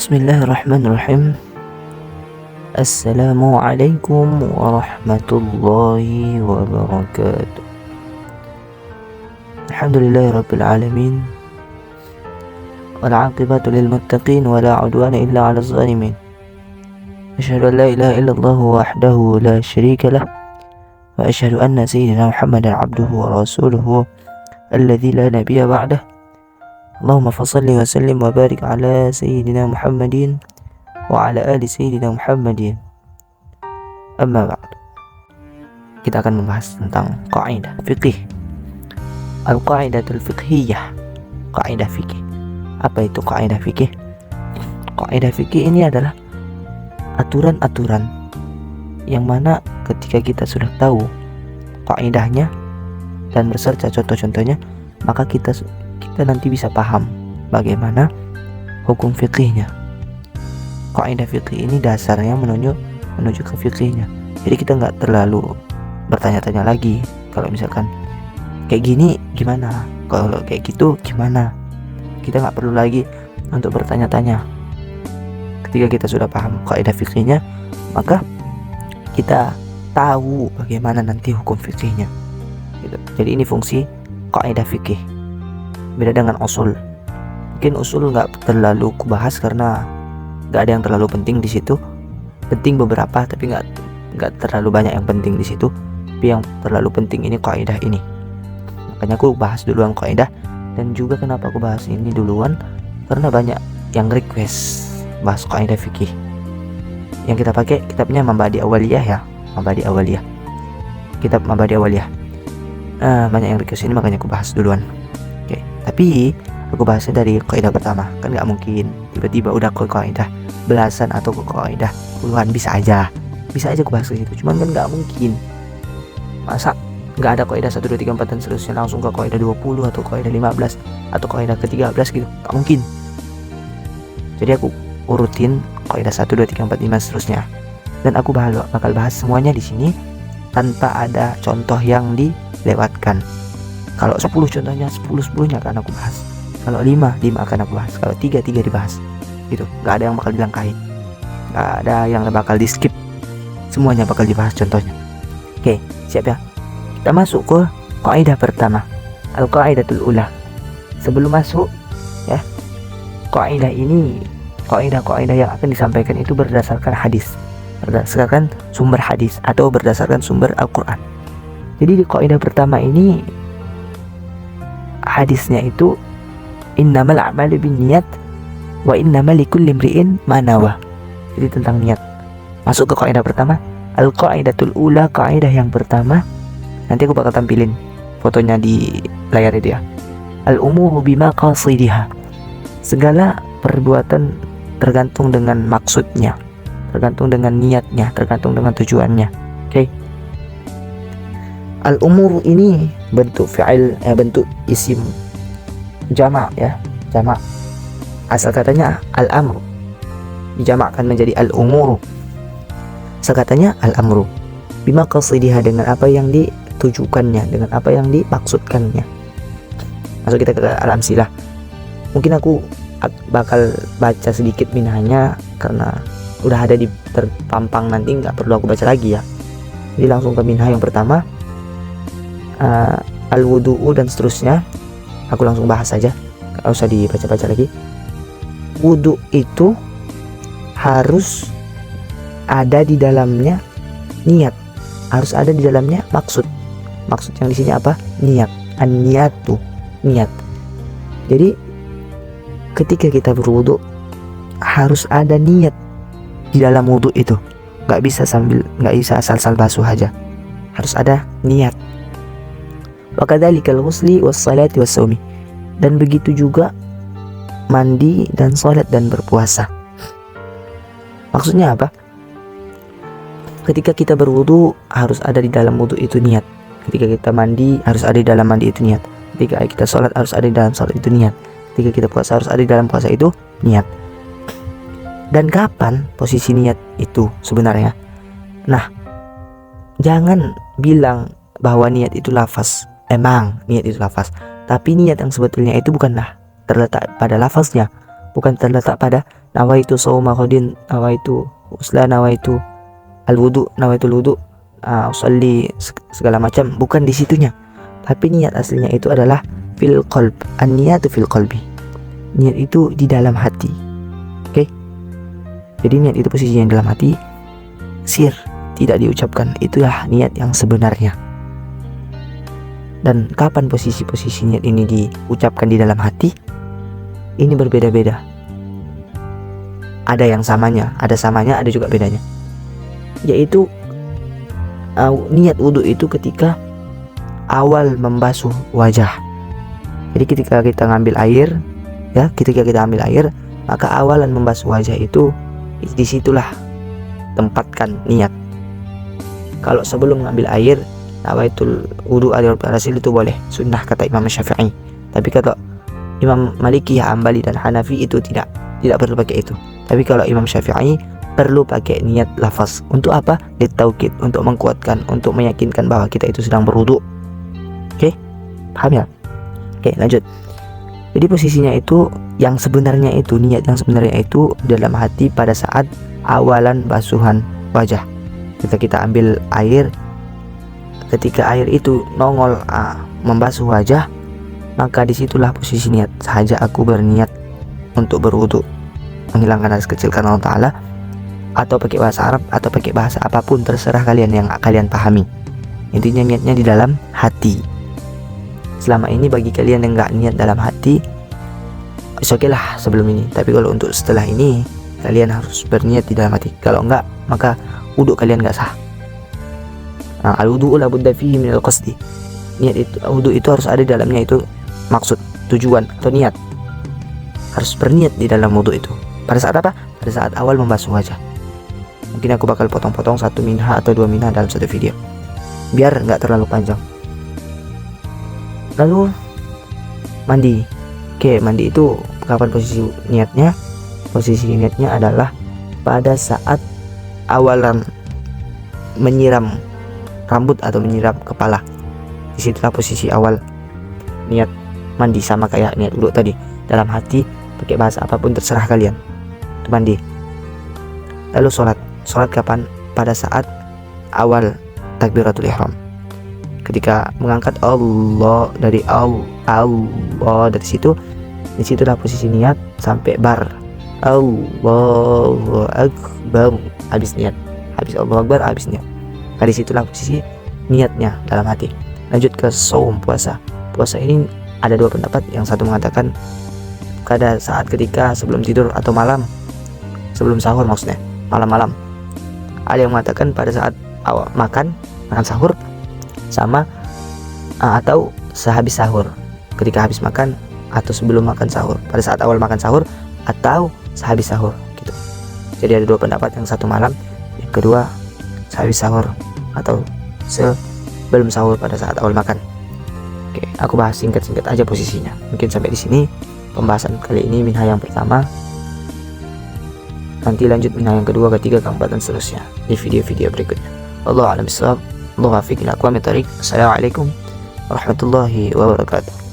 Bismillahirrahmanirrahim. Assalamualaikum warahmatullahi wabarakatuh. Alhamdulillahirabbil alamin. Wal 'aqibatu lil muttaqin wa la 'udwana illa 'alal zalimin. Asyhadu an la ilaha illallah wahdahu la syarika lah wa asyhadu anna sayyidina Muhammadan 'abduhu wa rasuluhu alladzi la nabiyya ba'dah. Allahumma fassalli wa sallim wa barik ala sayyidina Muhammadin wa ala ali sayyidina Muhammadin. Amma ba'd. Kita akan membahas tentang kaidah fikih. Al-qaidatul fiqhiyah. Kaidah fikih. Apa itu kaidah fikih? Kaidah fikih ini adalah aturan-aturan yang mana ketika kita sudah tahu kaidahnya dan berserta contoh-contohnya, maka kita nanti bisa paham bagaimana hukum fikihnya. Kaidah fikih ini dasarnya menuju ke fikihnya. Jadi kita nggak terlalu bertanya-tanya lagi. Kalau misalkan kayak gini gimana, kalau kayak gitu gimana, kita nggak perlu lagi untuk bertanya-tanya. Ketika kita sudah paham kaidah fikihnya, maka kita tahu bagaimana nanti hukum fikihnya gitu. Jadi ini fungsi kaidah fikih. Beda dengan usul. Mungkin usul nggak terlalu kubahas karena nggak ada yang terlalu penting di situ. Penting beberapa, tapi nggak terlalu banyak yang penting di situ. Tapi yang terlalu penting ini kaidah ini. Makanya aku bahas duluan kaidah. Dan juga kenapa aku bahas ini duluan, karena banyak yang request bahas kaidah fikih. Yang kita pakai kitabnya Mabadi Awaliyah ya, Mabadi Awaliyah. Kitab Mabadi Awaliyah. Banyak yang request ini, makanya aku bahas duluan. Oke, tapi aku bahasnya dari kaidah pertama. Kan nggak mungkin tiba-tiba udah ke kaidah belasan atau ke kaidah puluhan. Bisa aja aku bahas ke situ. Cuman kan nggak mungkin. Masa nggak ada kaidah 1, 2, 3, 4 dan seterusnya langsung ke kaidah 20 atau kaidah 15 atau kaidah ke-13 gitu. Nggak mungkin. Jadi aku urutin kaidah 1, 2, 3, 4, 5 seterusnya. Dan aku bakal bahas semuanya di sini tanpa ada contoh yang dilewatkan. Kalau 10 contohnya 10-10-nya akan aku bahas. Kalau 5 akan aku bahas. Kalau 3 dibahas. Gitu. Gak ada yang bakal dilangkahi. Gak ada yang bakal di skip. Semuanya bakal dibahas contohnya. Oke, siap ya? Kita masuk ke kaidah pertama. Al-qaidatul ula. Sebelum masuk ya, kaidah ini, kaidah yang akan disampaikan itu berdasarkan hadis. Berdasarkan sumber hadis atau berdasarkan sumber Al-Qur'an. Jadi di kaidah pertama ini hadisnya itu innamal a'malu binniyat wa innamal likulli imri'in ma nawa. Jadi tentang niat. Masuk ke kaidah pertama, al-qaidatul ula, kaidah yang pertama. Nanti aku bakal tampilin fotonya di layar itu ya. Al-umuru bima qasidiha. Segala perbuatan tergantung dengan maksudnya, tergantung dengan niatnya, tergantung dengan tujuannya. Oke. Al-umur ini bentuk fi'il, bentuk isim jamak ya, jamak. Asal katanya al-amru, dijamakkan menjadi al-umuru. Asal katanya al-amru. Bima qasidiha, dengan apa yang ditujukannya, dengan apa yang dimaksudkannya. Masuk kita ke al-amsilah. Mungkin aku bakal baca sedikit minahnya karena udah ada di terpampang, nanti nggak perlu aku baca lagi ya. Jadi langsung ke minah yang pertama. Al-wudu'u dan seterusnya aku langsung bahas saja, gak usah dibaca-baca lagi. Wudu itu harus ada di dalamnya niat, harus ada di dalamnya maksud. Maksud yang di sini apa? Niat. An-niyatu, niat. Jadi ketika kita berwudu harus ada niat di dalam wudu itu. Gak bisa asal-asal basuh aja, harus ada niat. Wa kadzalikal ghusli was salati was shaumi. Dan begitu juga mandi dan salat dan berpuasa. Maksudnya apa? Ketika kita berwudu harus ada di dalam wudu itu niat. Ketika kita mandi harus ada di dalam mandi itu niat. Ketika kita salat harus ada di dalam salat itu niat. Ketika kita puasa harus ada di dalam puasa itu niat. Dan kapan posisi niat itu sebenarnya? Nah, jangan bilang bahwa niat itu lafaz. Emang niat itu lafaz, tapi niat yang sebetulnya itu bukanlah terletak pada lafaznya, bukan terletak pada nawaitu shauma ghadin, nawaitu usla, nawaitu al-wudu, nawaitul wudu, usolli, segala macam, bukan di situnya. Tapi niat aslinya itu adalah fil qalb. An-niyatu fil qalbi. Niat itu di dalam hati. Oke. Jadi niat itu posisinya dalam hati, sir, tidak diucapkan. Itulah niat yang sebenarnya. Dan kapan posisi-posisi niat ini diucapkan di dalam hati? Ini berbeda-beda. Ada yang samanya, ada juga bedanya. Yaitu niat wudhu itu ketika awal membasuh wajah. Jadi ketika kita ngambil air, ya, ketika kita ambil air, maka awalan membasuh wajah itu disitulah tempatkan niat. Kalau sebelum ngambil air, nawaitul wudu alil rasul itu boleh, sunnah kata Imam Syafi'i. Tapi kalau Imam Maliki, Hambali dan Hanafi itu tidak perlu pakai itu. Tapi kalau Imam Syafi'i perlu pakai niat lafaz. Untuk apa? Litaukid, untuk mengkuatkan, untuk meyakinkan bahwa kita itu sedang berwudu. Oke, paham ya? Oke, lanjut. Jadi posisinya itu yang sebenarnya itu, niat yang sebenarnya itu dalam hati pada saat awalan basuhan wajah. Kita ambil air, ketika air itu nongol membasuh wajah, maka disitulah posisi niat. Sahaja aku berniat untuk berwudu, menghilangkan hadas kecil karena Allah Ta'ala, atau pakai bahasa Arab atau pakai bahasa apapun, terserah kalian yang kalian pahami. Intinya niatnya di dalam hati. Selama ini bagi kalian yang nggak niat dalam hati, oke lah sebelum ini. Tapi kalau untuk setelah ini, kalian harus berniat di dalam hati. Kalau enggak, maka wudhu kalian nggak sah. Al-wudu'u la budda fihi minal qasdi. Niat itu, wudhu itu harus ada di dalamnya itu maksud, tujuan atau niat. Harus berniat di dalam wudhu itu. Pada saat apa? Pada saat awal membasuh wajah. Mungkin aku bakal potong-potong 1 minha atau 2 minha dalam satu video, biar nggak terlalu panjang. Lalu mandi. Oke, mandi itu kapan posisi niatnya? Posisi niatnya adalah pada saat awalan menyiram rambut atau menyiram kepala. Disitulah posisi awal niat mandi, sama kayak niat wudhu tadi. Dalam hati, pakai bahasa apapun terserah kalian. Itu mandi. Lalu sholat. Sholat kapan? Pada saat awal takbiratul ihram. Ketika mengangkat Allah dari Allah dari situ, disitulah posisi niat sampai bar Allahu Akbar, habis niat, habis Allahu Akbar, habis niat. Nah, disitulah posisi niatnya dalam hati. Lanjut ke saum, puasa. Puasa ini ada 2 pendapat. Yang satu mengatakan pada saat ketika sebelum tidur atau malam, sebelum sahur maksudnya, malam-malam. Ada yang mengatakan pada saat awal makan sahur, sama atau sehabis sahur, ketika habis makan atau sebelum makan sahur, pada saat awal makan sahur atau sehabis sahur gitu. Jadi ada 2 pendapat, yang satu malam, yang kedua sehabis sahur atau sebelum sahur pada saat awal makan. Oke, aku bahas singkat-singkat aja posisinya. Mungkin sampai di sini pembahasan kali ini minha yang pertama. Nanti lanjut minha yang kedua, ketiga, keempat dan seterusnya di video-video berikutnya. Wallahu a'lam bishawab. Assalamualaikum warahmatullahi wabarakatuh.